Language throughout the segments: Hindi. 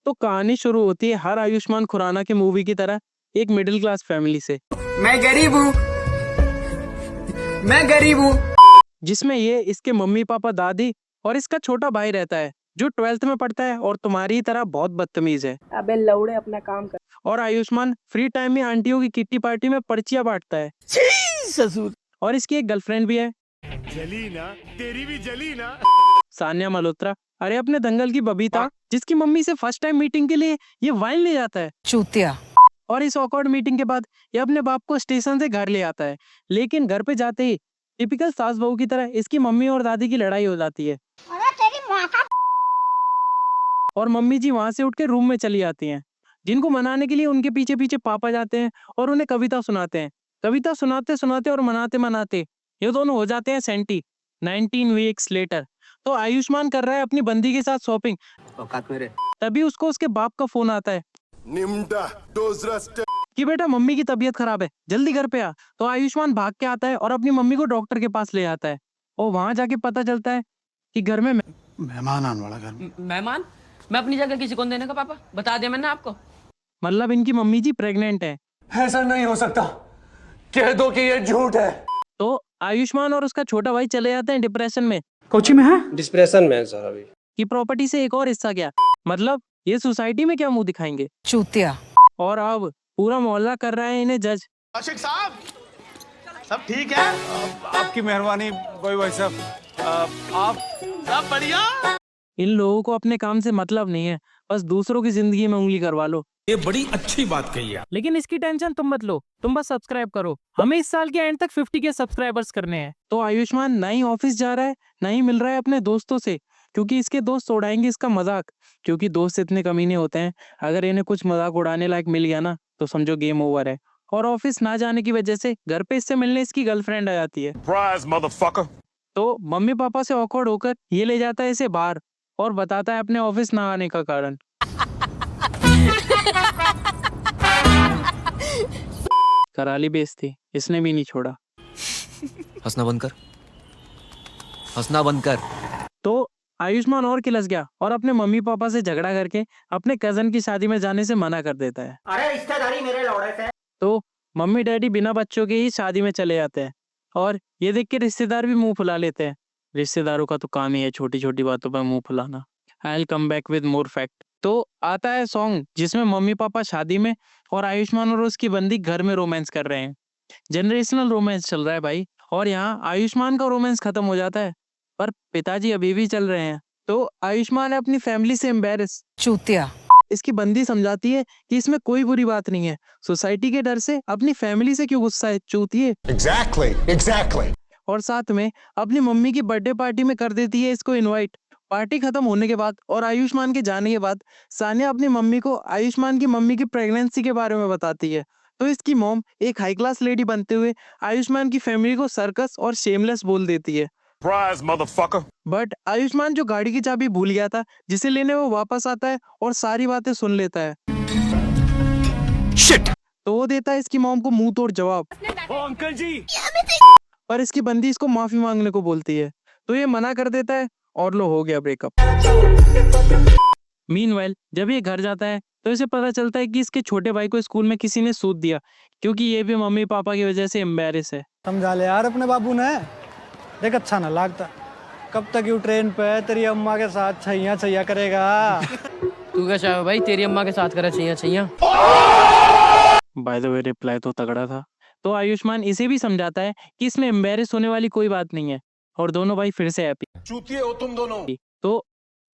तो कहानी शुरू होती है हर आयुष्मान खुराना के मूवी की तरह एक मिडिल क्लास फैमिली से। मैं गरीब हूँ, मैं गरीब हूँ। जिसमें ये इसके मम्मी पापा दादी और इसका छोटा भाई रहता है जो 12th में पढ़ता है और तुम्हारी तरह बहुत बदतमीज है। अबे लौड़े अपना काम कर। और आयुष्मान फ्री टाइम में आंटियों की किट्टी पार्टी में पर्चियां बांटता है। ससुर। और इसकी एक गर्लफ्रेंड भी है, जली ना, तेरी भी जली ना। सान्या मल्होत्रा। अरे अपने दंगल की बबीता, जिसकी मम्मी से फर्स्ट टाइम मीटिंग के लिए ये वाइन ले जाता है। चूतिया। और इस ऑकवर्ड मीटिंग के बाद ये अपने बाप को स्टेशन से घर ले आता है, लेकिन घर पे जाते ही टिपिकल सास बहू की तरह इसकी मम्मी और दादी की लड़ाई हो जाती है। और मम्मी जी वहां से उठ के रूम में चली जाती हैं, जिनको मनाने के लिए उनके पीछे पीछे पापा जाते हैं और उन्हें कविता सुनाते हैं। कविता सुनाते सुनाते और मनाते मनाते ये दोनों हो जाते हैं सेंटी। 19 वीक्स लेटर तो आयुष्मान कर रहा है अपनी बंदी के साथ शॉपिंग। औकात मेरे। तभी उसको उसके बाप का फोन आता है कि बेटा मम्मी की तबीयत खराब है, जल्दी घर पे आ। तो आयुष्मान भाग के आता है और अपनी मम्मी को डॉक्टर के पास ले आता है। और वहां जाके पता चलता है कि घर में मेहमान आने वाला घर में। मेहमान? मैं अपनी जगह किसी को नहीं देने का पापा, बता दिया मैंने आपको। मतलब इनकी मम्मी जी प्रेग्नेंट है। ऐसा नहीं हो सकता, कह दो कि ये झूठ है। तो आयुष्मान और उसका छोटा भाई चले जाते हैं डिप्रेशन में कोची में है? डिस्प्रेशन में है सर अभी। कि प्रॉपर्टी से एक और हिस्सा गया। मतलब ये सोसाइटी में क्या मुंह दिखाएंगे। चूतिया। और अब पूरा मोहल्ला कर रहा है इन्हें जज। आशिक साहब, सब ठीक है? आपकी मेहरबानी भाई साहब। आप सब बढ़िया? इन लोगों को अपने काम से मतलब नहीं है, बस दूसरों की जिंदगी में उंगली करवा लो। ये बड़ी अच्छी बात कही है। लेकिन इसकी टेंशन तुम मत लो, तुम बस सब्सक्राइब करो। हमें इस साल के एंड तक 50 के सब्सक्राइबर्स करने हैं। तो आयुष्मान ना ही ऑफिस जा रहा है, ना ही मिल रहा है अपने दोस्तों से, क्योंकि इसके दोस्त उड़ाएंगे इसका मजाक। क्योंकि दोस्त इतने कमीने होते हैं, अगर इन्हें कुछ मजाक उड़ाने लायक मिल गया ना तो समझो गेम ओवर है। और ऑफिस ना जाने की वजह से घर पे इससे मिलने इसकी गर्लफ्रेंड आ जाती है। Surprise, motherfucker. तो मम्मी पापा से ऑकवर्ड होकर ये ले जाता है इसे बाहर और बताता है अपने ऑफिस ना आने का कारण। कराली बेइज्जती, इसने भी नहीं छोड़ा। हंसना बंद कर, हंसना बंद कर। तो आयुष्मान और किलस गया और अपने मम्मी पापा से झगड़ा करके अपने कजन की शादी में जाने से मना कर देता है। अरे रिश्तेदारी मेरे लौड़े से। तो मम्मी डैडी बिना बच्चों के ही शादी में चले जाते हैं और ये देख के रिश्तेदार भी मुंह फुला लेते हैं। रिश्तेदारों का तो काम ही है छोटी छोटी बातों पर मुंह फुलाना। I will come back with more fact. तो आता है सॉन्ग जिसमें मम्मी पापा शादी में और आयुष्मान और उसकी बंदी घर में रोमांस कर रहे हैं। जनरेशनल रोमांस चल रहा है भाई। और यहाँ आयुष्मान का रोमांस खत्म हो जाता है, पर पिताजी अभी भी चल रहे हैं। तो आयुष्मान है अपनी फैमिली से एम्बेरस। चूतिया। इसकी बंदी समझाती है कि इसमें कोई बुरी बात नहीं है, सोसाइटी के डर से अपनी फैमिली से क्यों गुस्सा है चूतिए। Exactly. और साथ में अपनी मम्मी की बर्थडे पार्टी में कर देती है इसको इनवाइट। पार्टी खत्म होने के बाद और आयुष्मान के जाने के बाद सानिया अपनी मम्मी को आयुष्मान की मम्मी की प्रेगनेंसी के बारे में बताती है। तो इसकी मॉम एक हाई क्लास लेडी बनते हुए आयुष्मान की फैमिली को सर्कस और शेमलेस बोल देती है। Surprise, motherfucker. बट आयुष्मान जो गाड़ी की चाबी भूल गया था, जिसे लेने वो वापस आता है और सारी बातें सुन लेता है। Shit. तो वो देता है इसकी मॉम को मुंह तोड़ जवाब। अंकल जी। पर इसकी बंदी इसको माफी मांगने को बोलती है, तो ये मना कर देता है और लो हो गया ब्रेकअप। मीनवाइल जब ये घर जाता है तो इसे पता चलता है कि इसके छोटे भाई को स्कूल में किसी ने सूद दिया, क्योंकि ये भी मम्मी पापा की वजह से एम्बेरस है। समझा ले यार अपने बाबू ने, देख अच्छा ना लगता। कब तक यू ट्रेन पे तेरी अम्मा के साथ छैया छैया करेगा। तू क्या चाहे भाई, तेरी अम्मा के साथ करे Chaiyya Chaiyya. By the way reply तो तगड़ा था। तो आयुष्मान इसे भी समझाता है कि इसमें एम्बेरस होने वाली कोई बात नहीं है और दोनों भाई फिर से हैप्पी। चूतिए हो तुम दोनों। तो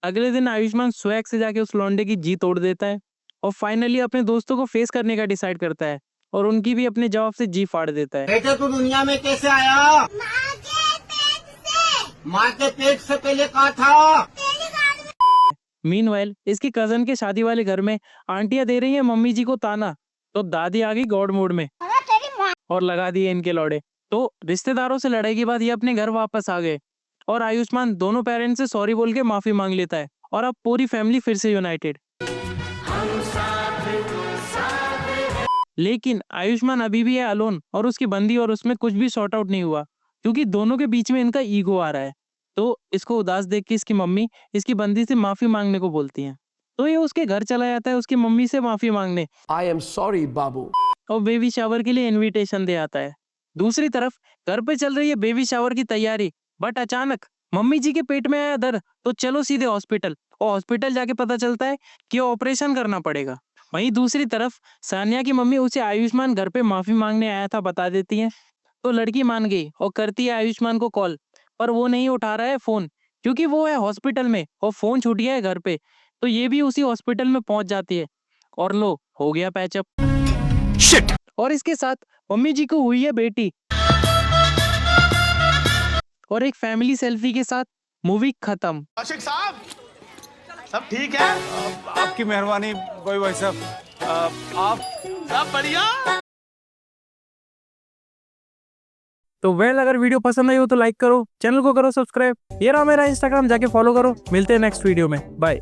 अगले दिन आयुष्मान स्वैग से जाके उस लौंडे की जी तोड़ देता है और फाइनली अपने दोस्तों को फेस करने का डिसाइड करता है और उनकी भी अपने जवाब से जी फाड़ देता है। बेटे तू दुनिया में कैसे आया? माँ के पेट से पहले कहा था। मीनवाइल इसकी कजन के शादी वाले घर में आंटियां दे रही हैं मम्मी जी को ताना, तो दादी आ गई गॉड मोड में और लगा दिए इनके लौड़े। तो रिश्तेदारों से लड़ाई के बाद ये अपने घर वापस आ गए और आयुष्मान दोनों पेरेंट्स से सॉरी बोल के माफी मांग लेता है और अब पूरी फैमिली फिर से यूनाइटेड। लेकिन आयुष्मान अभी भी है अलोन और उसकी बंदी और उसमें कुछ भी सॉर्ट आउट नहीं हुआ, क्योंकि दोनों के बीच में इनका ईगो आ रहा है। तो इसको उदास देख के इसकी मम्मी इसकी बंदी से माफी मांगने को बोलती हैं। तो ये उसके घर चला जाता है उसकी मम्मी से माफी मांगने I am sorry, बाबू। और बेबी शावर के लिए इनविटेशन दे आता है। दूसरी तरफ घर पे चल रही है बेबी शावर की तैयारी, बट अचानक मम्मी जी के पेट में आया दर्द, तो चलो सीधे हॉस्पिटल। और हॉस्पिटल जाके पता चलता है कि ऑपरेशन करना पड़ेगा। वहीं दूसरी तरफ सानिया की मम्मी उसे आयुष्मान घर पे माफी मांगने आया था बता देती है, तो लड़की मान गई और करती है आयुष्मान को कॉल, पर वो नहीं उठा रहा है फोन क्योंकि वो है हॉस्पिटल में और फोन छूट गया है घर पे। तो ये भी उसी हॉस्पिटल में पहुंच जाती है और लो हो गया पैचअप। और इसके साथ मम्मी जी को हुई है बेटी। और एक फैमिली सेल्फी के साथ मूवी खत्म। आशिक साहब, सब ठीक है? आपकी मेहरबानी भाई साहब। आप सब बढ़िया। तो वेल अगर वीडियो पसंद आई हो तो लाइक करो, चैनल को करो सब्सक्राइब। ये रहा मेरा इंस्टाग्राम, जाके फॉलो करो। मिलते हैं नेक्स्ट वीडियो में, बाय।